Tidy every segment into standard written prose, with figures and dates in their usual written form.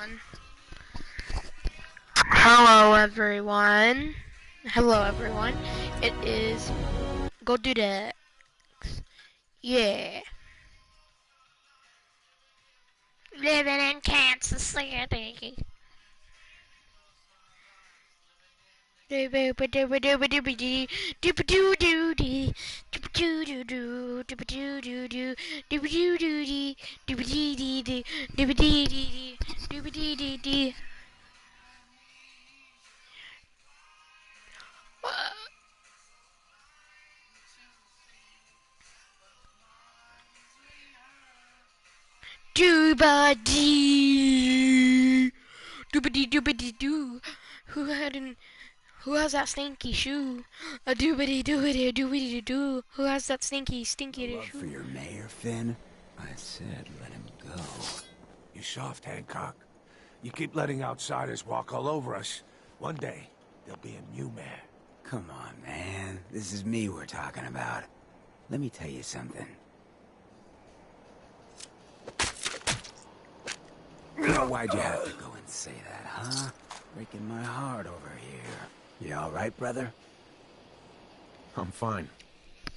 everyone. Hello, everyone. Hello, everyone. It is Go Do That. Yeah. Living in Kansas City. Doobity doobity doobity doo. Who had an Who has that stinky shoe? A doobity doobity doobity doo. Who has that No stinky love for shoe? your mayor, Finn? I said let him go. You soft, Hancock. You keep letting outsiders walk all over us. One day, there'll be a new mayor. Come on, man. This is me we're talking about. Let me tell you something. Why'd you have to go and say that, huh? Breaking my heart over here. You all right, brother? I'm fine.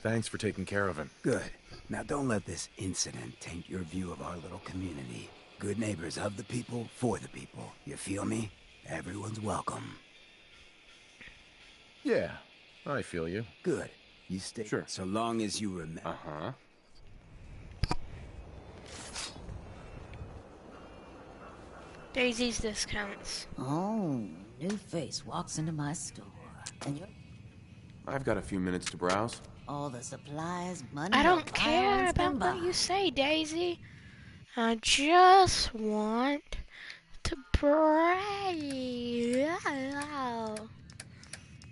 Thanks for taking care of him. Good. Now don't let this incident taint your view of our little community. Good neighbors of the people, for the people. You feel me? Everyone's welcome. Yeah, I feel you. Good. You stay. Sure. So long as you remember. Uh-huh. Daisy's discounts. Oh, new face walks into my store. And you're I've got a few minutes to browse. all the supplies, money. I don't or care violence about what combined. you say, Daisy. I just want to pray.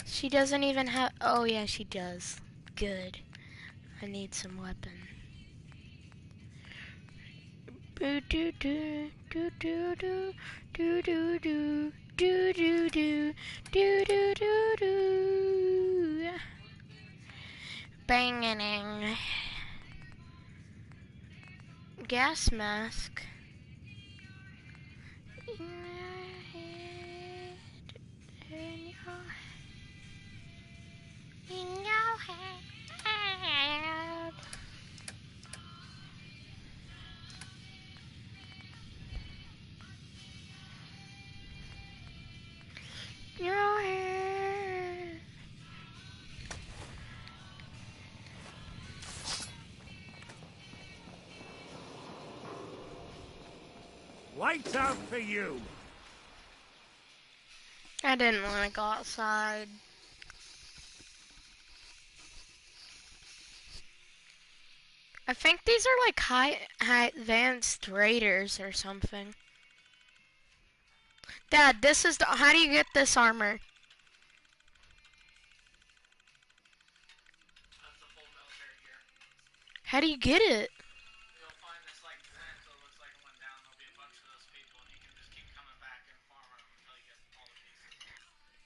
She doesn't even have. Oh, yeah, she does. Good. I need some weapon. Boo doo doo doo doo doo doo doo doo doo doo doo doo doo doo doo. Banging. Gas mask. In your head, in your head. Your head. Lights out for you! I didn't want to go outside. I think these are like high advanced raiders or something. Dad, this is the. How do you get this armor? That's the full military gear. How do you get it? You'll find this like tent that looks like it went down. There'll be a bunch of those people, and you can just keep coming back and farm them until you get all the pieces.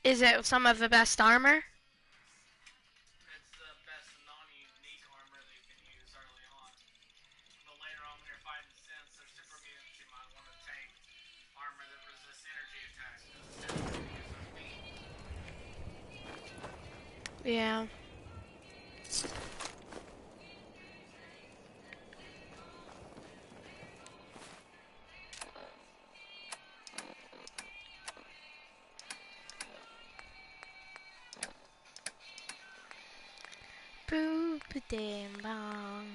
Is it some of the best armor? It's the best non-unique armor that you can use early on. But later on, when you're fighting synths or super mutants, you might want to take armor that resists energy attacks because the synths are going to use those beams. Yeah. Boop damn bong.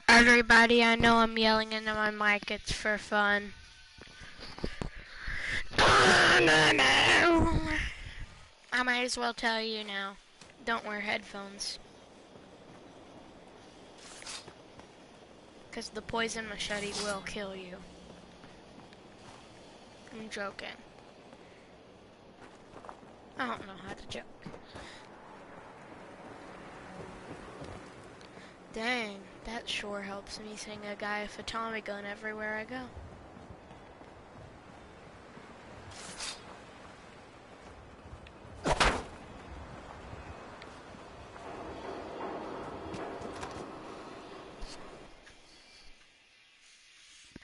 Everybody, I know I'm yelling into my mic, it's for fun. I might as well tell you now. Don't wear headphones. Because the poison machete will kill you. I'm joking. I don't know how to joke. Dang, that sure helps me seeing a guy with a Tommy gun everywhere I go.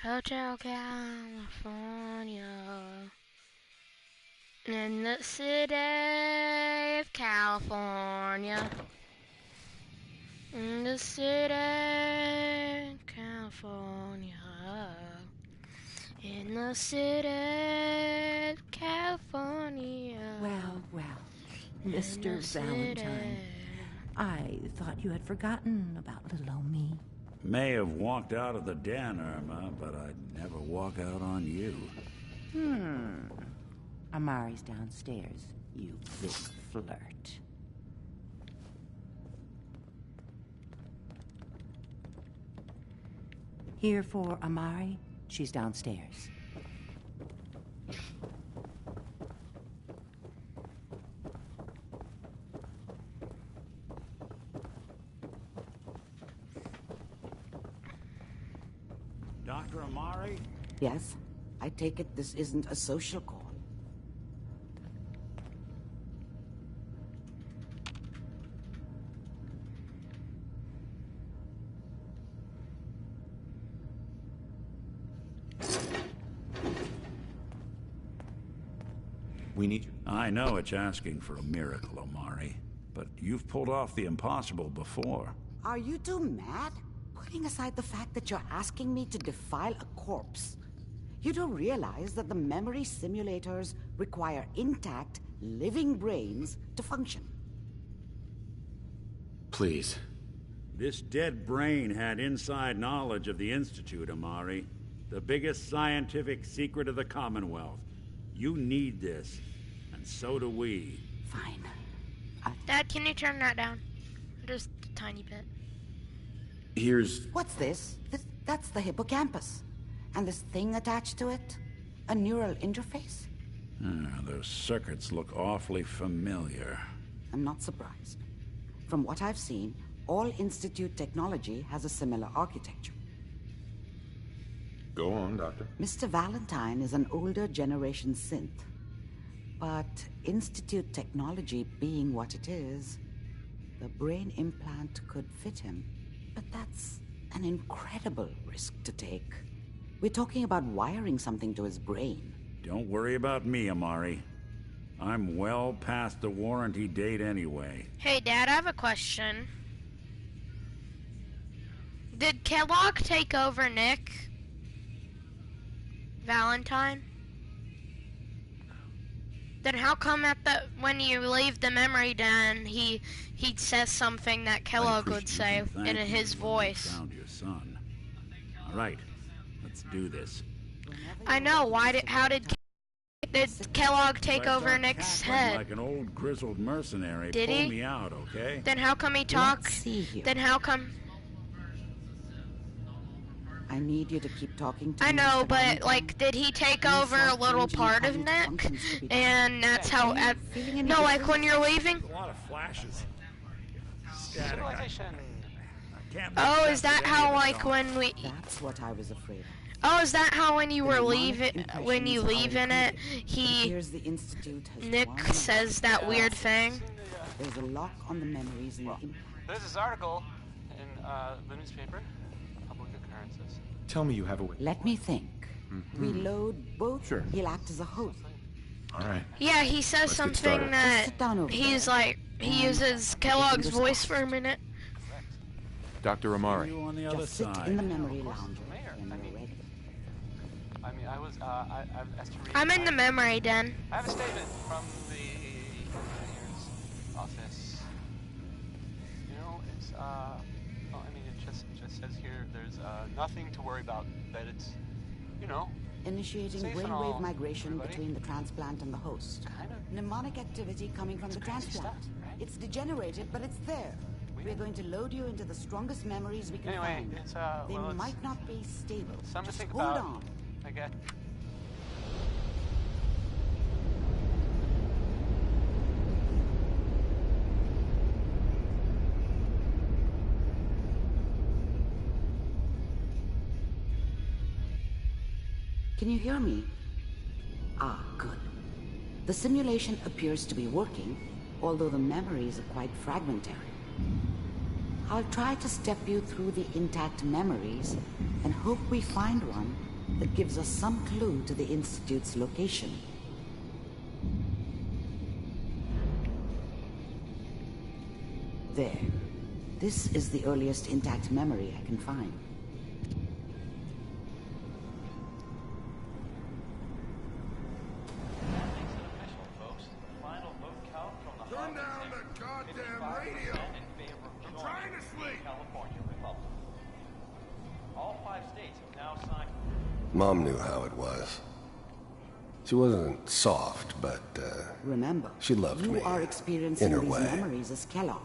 Hotel California, in the city of California, in the city of California, in the city of California. Well, Mr. Valentine, I thought you had forgotten about little old me. May have walked out of the den, Irma, but I'd never walk out on you. Amari's downstairs, you big flirt. Here for Amari, she's downstairs. Dr. Amari? Yes? I take it this isn't a social call. We need you. I know it's asking for a miracle, Amari, but you've pulled off the impossible before. Are you two mad? Putting aside the fact that you're asking me to defile a corpse, you don't realize that the memory simulators require intact, living brains to function. Please. This dead brain had inside knowledge of the Institute, Amari. The biggest scientific secret of the Commonwealth. You need this, and so do we. Fine. Dad, can you turn that down? Just a tiny bit. Here's... What's this? That's the hippocampus. And this thing attached to it? A neural interface? Those circuits look awfully familiar. I'm not surprised. From what I've seen, all Institute technology has a similar architecture. Go on, Doctor. Mr. Valentine is an older generation synth. But Institute technology being what it is, the brain implant could fit him. But that's an incredible risk to take. We're talking about wiring something to his brain. Don't worry about me, Amari. I'm well past the warranty date anyway. Hey, Dad, I have a question. Did Kellogg take over Nick Valentine? Then how come when you leave the memory den, he says something that Kellogg would say in his voice? Found your son. All right, let's do this. I know. How did Kellogg take over Start Nick's cackling head? like an old grizzled mercenary. Did Pull he? me out, okay? Then how come he talked? Let's see here. Then how come? I need you to keep talking to I me, know, Mr. but Valentine. like, did he take You over a thought little engine part of having Nick? functions to be done. And that's how. Feeling any No, like when you're leaving. A lot of flashes. Civilization. Oh, is that how like when we? That's what I was afraid of. Oh, is that how when you The were demonic leaving? When you impressions leave are in it, included. It he appears the Institute has Nick one. says that weird thing. There's a lock on the memories in the implant. There's this article in the newspaper, Public Occurrences. Tell me you have a way. Let me think. We load both. Sure. He'll act as a host. All right. Yeah, he says Let's get something started. that Sit down over he's there. like he uses Kellogg's voice for a minute. Dr. Amari. You on the other Just sit side. in the memory lounge Mayor, when I you're mean- ready. I mean, I was, I've asked to read. I'm in the memory den. I have a statement from the mayor's office. You know, it's, well, I mean, it just says here there's, nothing to worry about, that it's, you know, Initiating Safe and all, brainwave migration everybody. between the transplant and the host. kind of, Mnemonic activity coming from the crazy transplant. stuff, right? It's degenerated, but it's there. We're going to load you into the strongest memories we can Anyway, find. it's, They well, it's might not be stable. something to Just think hold about. on. I guess. Can you hear me? Ah, good. The simulation appears to be working, although the memories are quite fragmentary. I'll try to step you through the intact memories and hope we find one that gives us some clue to the Institute's location. There. This is the earliest intact memory I can find. Turn down the goddamn radio! I'm trying to sleep! All 5 states have now signed. Mom knew how it was. She wasn't soft, but, Remember, she loved me you are experiencing in her these way. memories as Kellogg.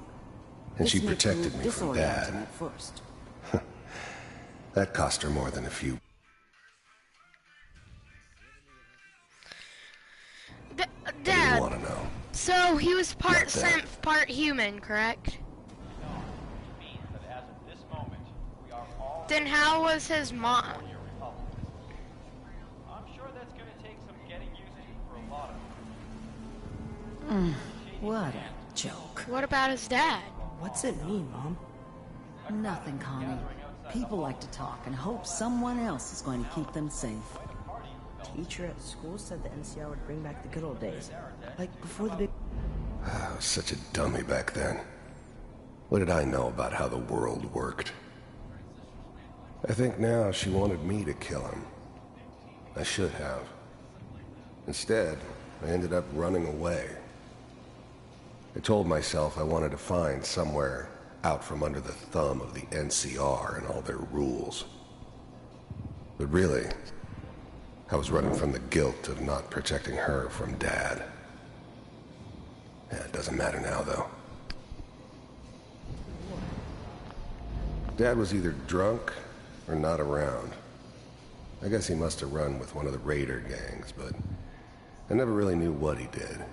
And she This may protected prove me from disorienting Dad. at first. That cost her more than a few. Dad, Want to know? so he was part Not that. synth, part human, correct? Then how was his mom? I'm sure that's going to take some getting used to for a lot of What a joke. What about his dad? What's it mean, Mom? Nothing, Connie. People like to talk and hope someone else is going to keep them safe. Teacher at school said the NCR would bring back the good old days. Like before the big... I was such a dummy back then. What did I know about how the world worked? I think now she wanted me to kill him. I should have. Instead, I ended up running away. I told myself I wanted to find somewhere out from under the thumb of the NCR and all their rules. But really, I was running from the guilt of not protecting her from Dad. Yeah, it doesn't matter now, though. Dad was either drunk or not around. I guess he must have run with one of the raider gangs, but I never really knew what he did.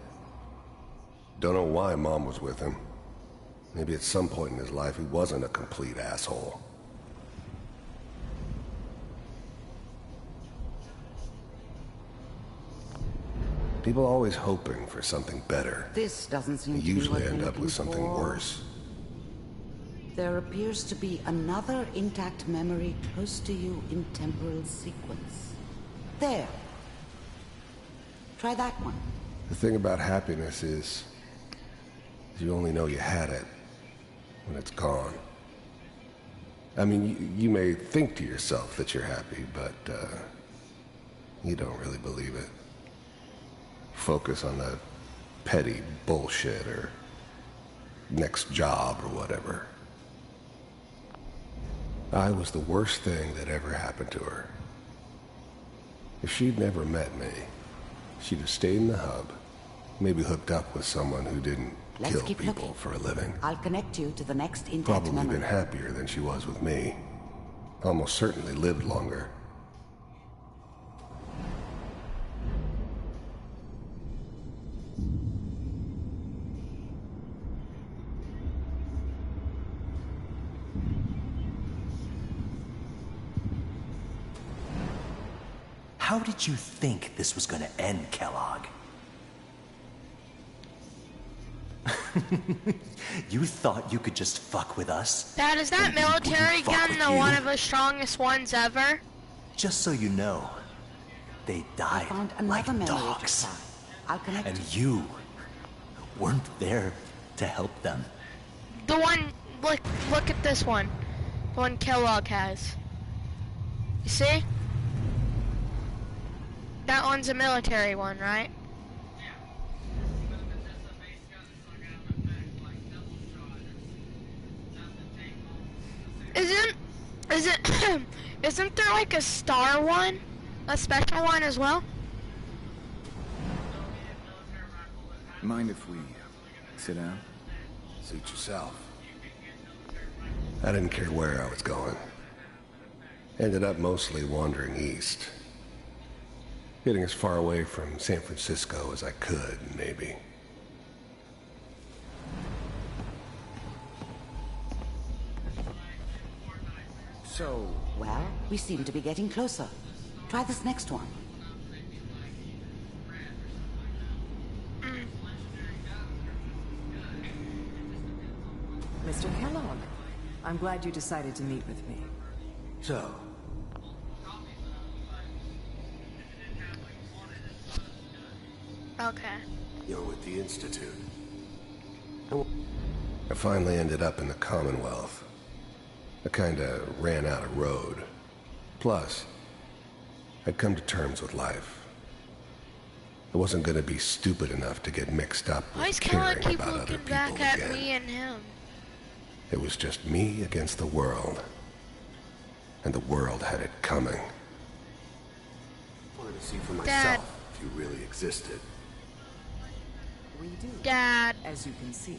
Don't know why Mom was with him. Maybe at some point in his life he wasn't a complete asshole. People are always hoping for something better. This doesn't seem They to be usually what end we're up with looking something for. worse. There appears to be another intact memory close to you in temporal sequence. There. Try that one. The thing about happiness is you only know you had it when it's gone. I mean, you may think to yourself that you're happy, but you don't really believe it. Focus on the petty bullshit or next job or whatever. I was the worst thing that ever happened to her. If she'd never met me, she'd have stayed in the hub, maybe hooked up with someone who didn't Let's kill keep people looking. for a living. I'll connect you to the next intact Probably memory. been happier than she was with me. Almost certainly lived longer. How did you think this was gonna end, Kellogg? You thought you could just fuck with us? Dad, is that And we wouldn't military fuck gun with the you? one of the strongest ones ever? Just so you know, they I died found like another memory dogs. to try. I'll connect And you. you weren't there to help them. The one, look at this one. The one Kellogg has. You see? That one's a military one, right? Isn't there like a star one? A special one as well? Mind if we sit down? Suit yourself. I didn't care where I was going. Ended up mostly wandering east. Getting as far away from San Francisco as I could, maybe. So... Well, we seem to be getting closer. Try this next one. Mr. Kellogg, I'm glad you decided to meet with me. So, Okay. you're with the Institute. I finally ended up in the Commonwealth. I kinda ran out of road. Plus, I'd come to terms with life. I wasn't gonna be stupid enough to get mixed up Why with is Kellogg caring keep about other looking people back at again. me and him? It was just me against the world. And the world had it coming. Wanted to see for Dad. myself if you really existed. We do. Dad. As you can see.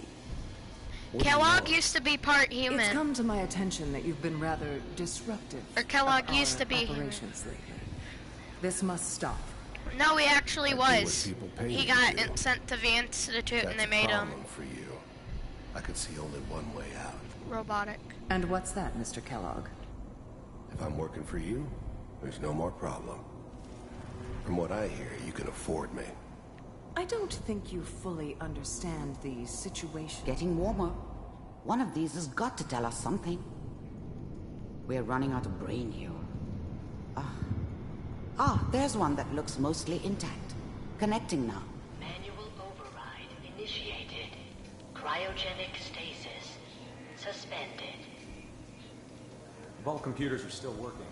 Kellogg used to be part It's human. come to my attention that you've been rather disruptive. Or Kellogg of used our to be human. operations lately. This must stop. No, he actually I do what was. people pay He me got to do. sent to the Institute and That's they a made him problem for you. I could see only one way out. robotic. And what's that, Mr. Kellogg? If I'm working for you, there's no more problem. From what I hear, you can afford me. I don't think you fully understand the situation. Getting warmer. One of these has got to tell us something. We're running out of brain here. There's one that looks mostly intact. Connecting now. Manual override initiated. Cryogenic stasis suspended. Vault computers are still working.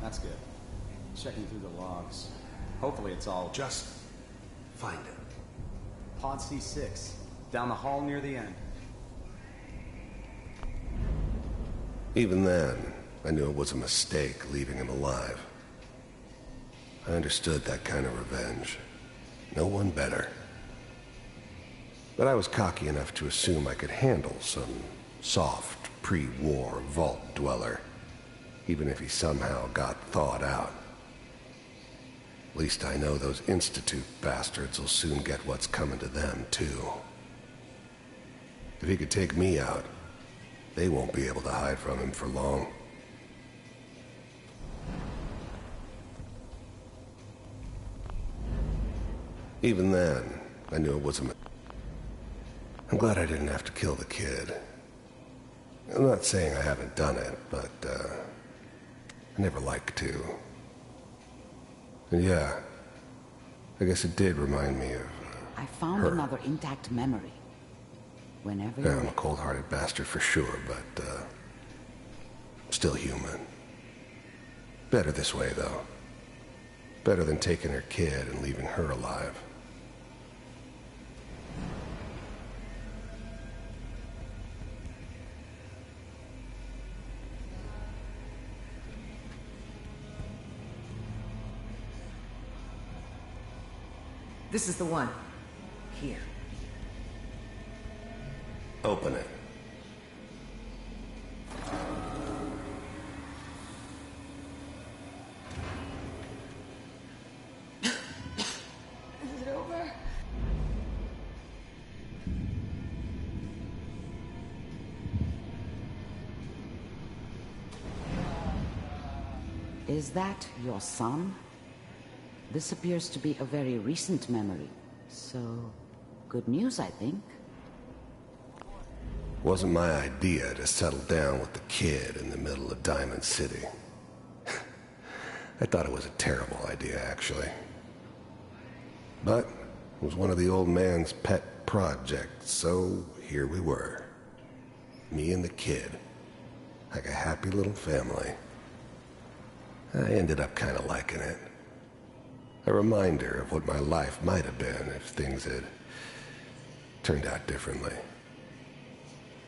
That's good. Checking through the logs. Hopefully it's all... Just find it. Pod C6. Down the hall near the end. Even then, I knew it was a mistake leaving him alive. I understood that kind of revenge. No one better. But I was cocky enough to assume I could handle some soft, pre-war vault dweller, even if he somehow got thawed out. At least I know those Institute bastards will soon get what's coming to them, too. If he could take me out, they won't be able to hide from him for long. Even then, I knew it was a... I'm glad I didn't have to kill the kid. I'm not saying I haven't done it, but, I never liked to. And yeah, I guess it did remind me of... I found her. another intact memory. Whenever Yeah, you're I'm a cold-hearted bastard for sure, but, still human. Better this way, though. Better than taking her kid and leaving her alive. This is the one. Here. Open it. Is it over? Is that your son? This appears to be a very recent memory. So, good news, I think. Wasn't my idea to settle down with the kid in the middle of Diamond City. I thought it was a terrible idea, actually. But it was one of the old man's pet projects, so here we were. Me and the kid. Like a happy little family. I ended up kind of liking it. A reminder of what my life might have been if things had turned out differently.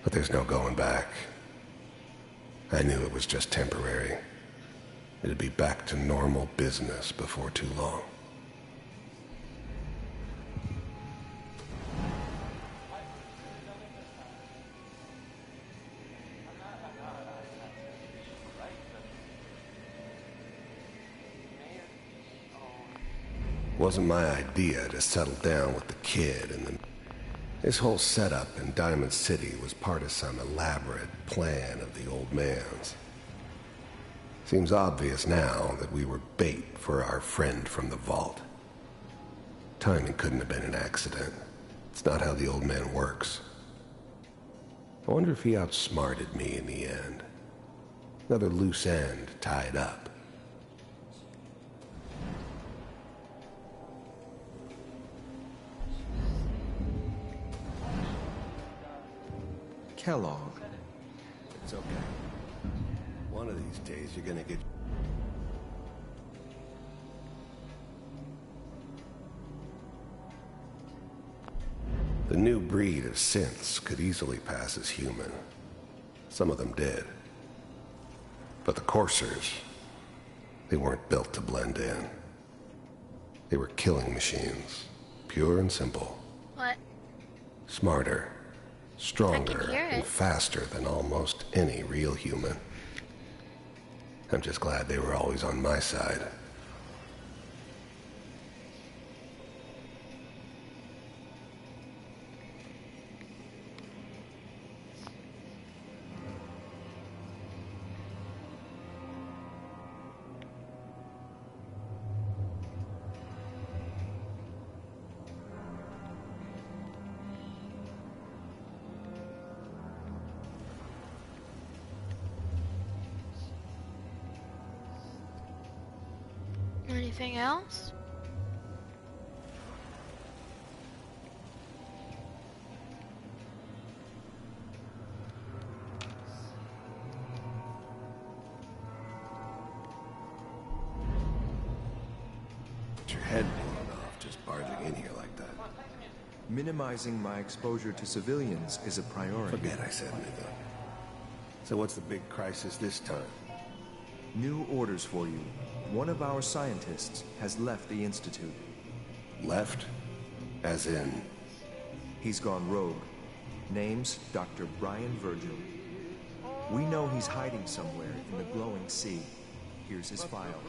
But there's no going back. I knew it was just temporary. It'd be back to normal business before too long. Wasn't my idea to settle down with the kid and the... This whole setup in Diamond City was part of some elaborate plan of the old man's. Seems obvious now that we were bait for our friend from the vault. Timing couldn't have been an accident. It's not how the old man works. I wonder if he outsmarted me in the end. Another loose end tied up. Kellogg. It's okay. One of these days you're gonna get... The new breed of synths could easily pass as human. Some of them did. But the coursers, they weren't built to blend in. They were killing machines, pure and simple. What? Smarter, stronger, and faster than almost any real human. I'm just glad they were always on my side. Anything else? Your head blown off just barging in here like that. Minimizing my exposure to civilians is a priority. Forget I said anything. So what's the big crisis this time? New orders for you. One of our scientists has left the Institute. Left? As in? He's gone rogue. Name's Dr. Brian Virgil. We know he's hiding somewhere in the glowing sea. Here's his file.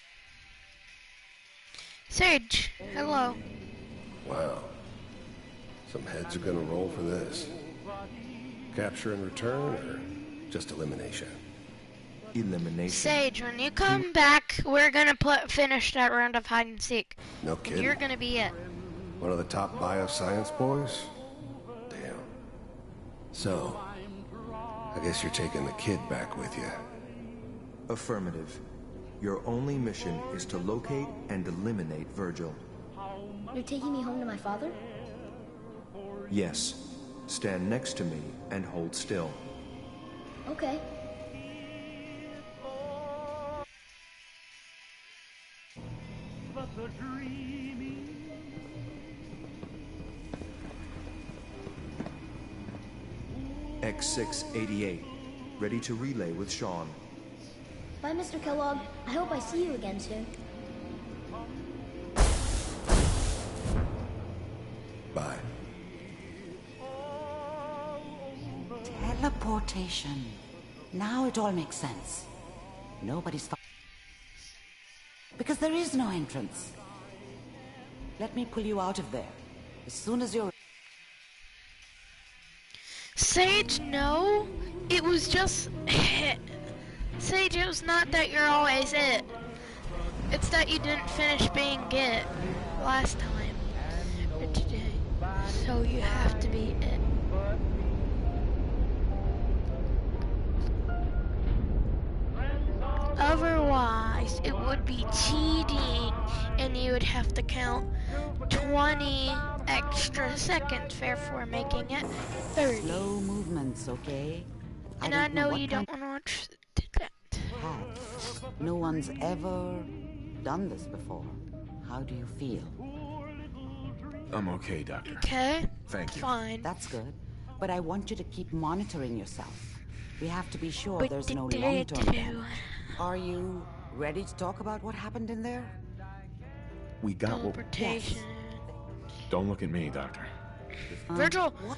Sage, hello. Wow. Some heads are gonna roll for this. Capture and return, or just elimination? Elimination. Sage, when you come back, we're gonna finish that round of hide and seek. No kidding. You're gonna be it. One of the top bioscience boys? Damn. So, I guess you're taking the kid back with you. Affirmative. Your only mission is to locate and eliminate Virgil. You're taking me home to my father? Yes. Stand next to me and hold still. Okay. X688. Ready to relay with Sean. Bye, Mr. Kellogg. I hope I see you again soon. Bye. Teleportation. Now it all makes sense. Nobody's... Because there is no entrance. Let me pull you out of there. As soon as you're... Sage, no. It was just... Sage, it was not that you're always it. It's that you didn't finish being it last time. Or today. So you have to be it. Otherwise, it would be cheating, and you would have to count 20 extra seconds, therefore making it 30. Slow movements, okay? And I know you don't want to watch that. No one's ever done this before. How do you feel? I'm okay, Doctor. Okay? Thank you. Fine. That's good. But I want you to keep monitoring yourself. We have to be sure But there's no long-term damage. Are you ready to talk about what happened in there? We got what... Teleportation. Don't look at me, Doctor. Virgil! What?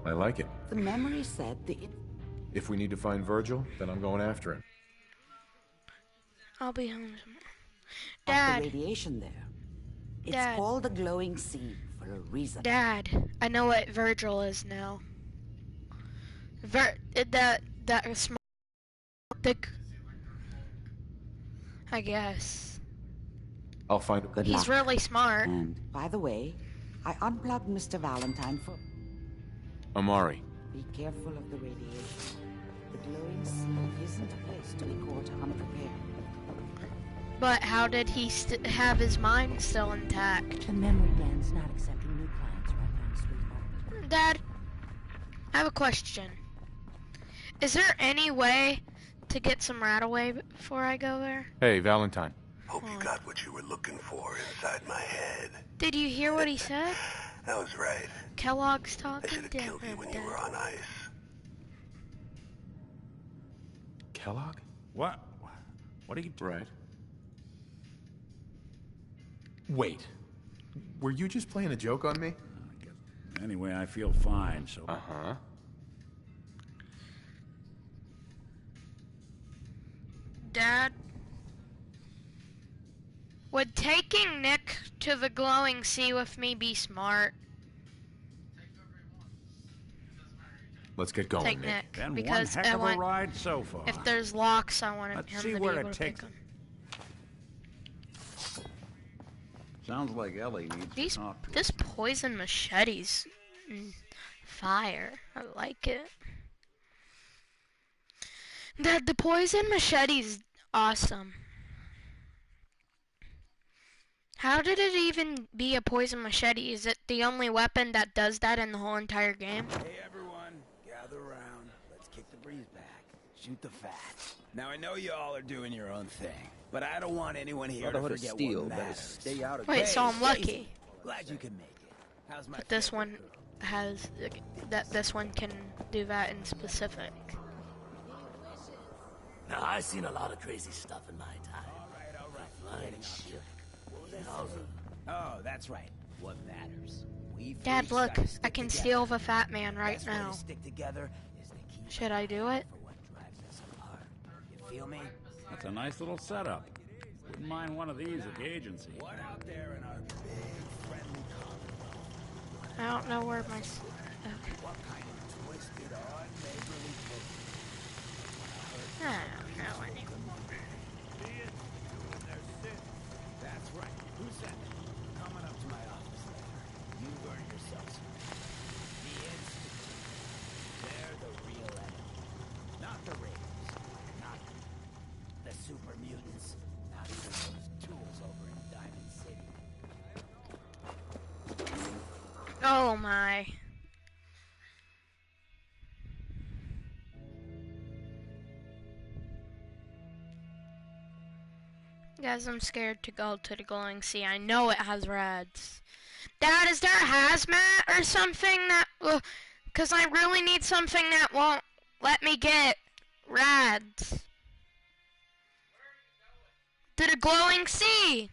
I like it. The memory said the... If we need to find Virgil, then I'm going after him. I'll be home tomorrow. Of the Dad. radiation there. It's Dad. called the glowing sea for a reason. Dad, I know what Virgil is now. That small... I guess. I'll find him. Good He's luck. really smart. And by the way, I unplugged Mr. Valentine for... Amari. Be careful of the radiation. The glowing sea isn't a place to be caught unprepared. But how did he have his mind still intact? The memory den's not accepting new clients right now, sweetheart. Dad, I have a question. Is there any way to get some rat away before I go there? Hey, Valentine. Hope you got what you were looking for inside my head. Did you hear what he said? That was right. Kellogg's I talking should have to killed you when you were on ice. Kellogg? What? What are you... Right. Wait. Were you just playing a joke on me? Anyway, I feel fine, so... Uh-huh. Dad, would taking Nick to the glowing sea with me be smart? Let's get going, Take Nick, Been because one heck I of a want, ride so far. if there's locks, I want Let's him see to be where able it to pick takes them. Sounds like Ellie needs to talk to This poison machete's fire. I like it. The poison machete's awesome. How did it even be a poison machete? Is it the only weapon that does that in the whole entire game? Hey everyone, gather around. Let's kick the breeze back. Shoot the fat. Now I know you all are doing your own thing, but I don't want anyone here to Brotherhood of forget Steel what better matters. stay out of Wait, so I'm Stacy, lucky. Glad you can make it. How's my But this one has this one can do that in specific. Now, I've seen a lot of crazy stuff in my time. Flying ship. Oh, that's right. What matters? We Dad, freaks look, gotta I stick can together. steal the fat man right Best way to now. stick together is to keep Should I do it? You feel me? That's a nice little setup. Wouldn't mind one of these at the agency. What out there in our big friendly colony? I don't know where my. What kind of twisted, unneighborly I don't know anymore. That's right. Who said that? Coming up to my office later. You earn yourself some. The Institute. They're the real enemy. Not the Raiders. Not the super mutants. Not even those tools over in Diamond City. Oh my. Guys, I'm scared to go to the glowing sea. I know it has rats. Dad, is there a hazmat or something that... Because I really need something that won't let me get rads. To the glowing sea!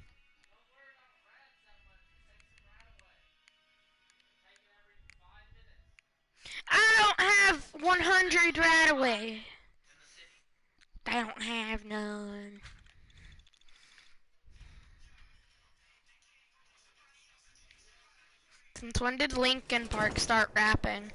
I don't have 100 right away. I don't have none. Since when did Linkin Park start rapping?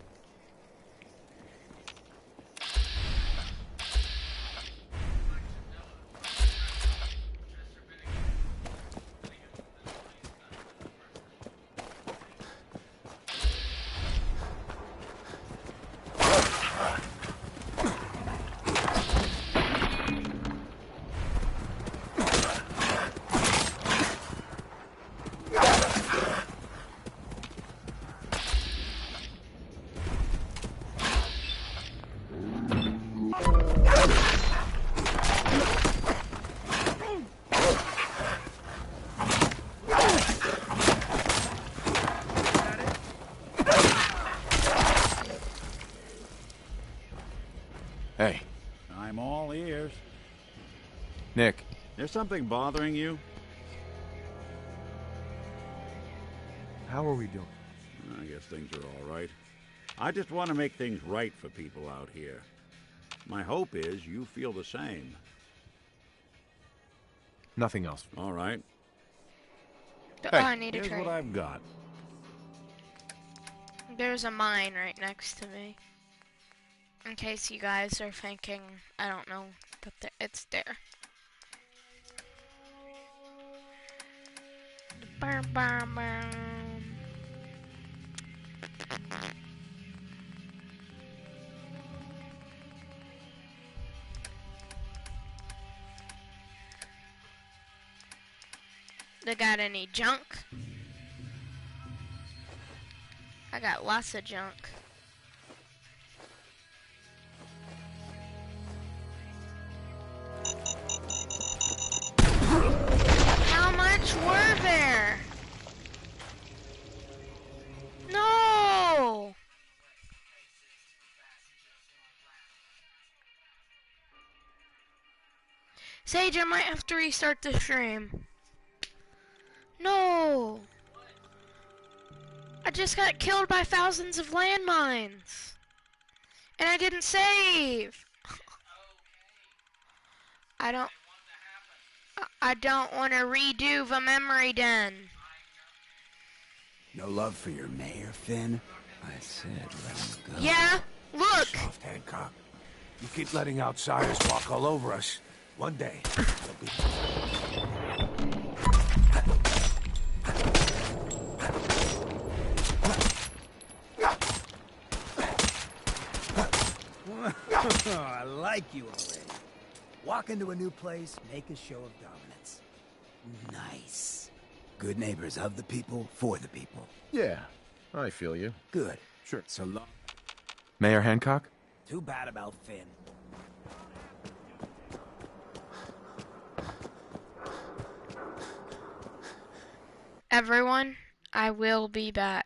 Hey. I'm all ears. Nick. There's something bothering you? How are we doing? I guess things are all right. I just want to make things right for people out here. My hope is you feel the same. Nothing else. All right. Hey, I need a Here's trade. what I've got. There's a mine right next to me. In case you guys are thinking, I don't know, that it's there. Bam, bam, bam. They got any junk? I got lots of junk. How much were there? No! Sage, I might have to restart the stream. No! I just got killed by thousands of landmines. And I didn't save. I don't want to redo the memory den. No love for your mayor, Finn? I said let him go. Yeah, look! Soft, Hancock. You keep letting outsiders walk all over us. One day, they'll be... I like you already. Walk into a new place, make a show of dominance. Nice. Good neighbors of the people, for the people. Yeah, I feel you. Good. Sure. So long. Mayor Hancock? Too bad about Finn. Everyone, I will be back.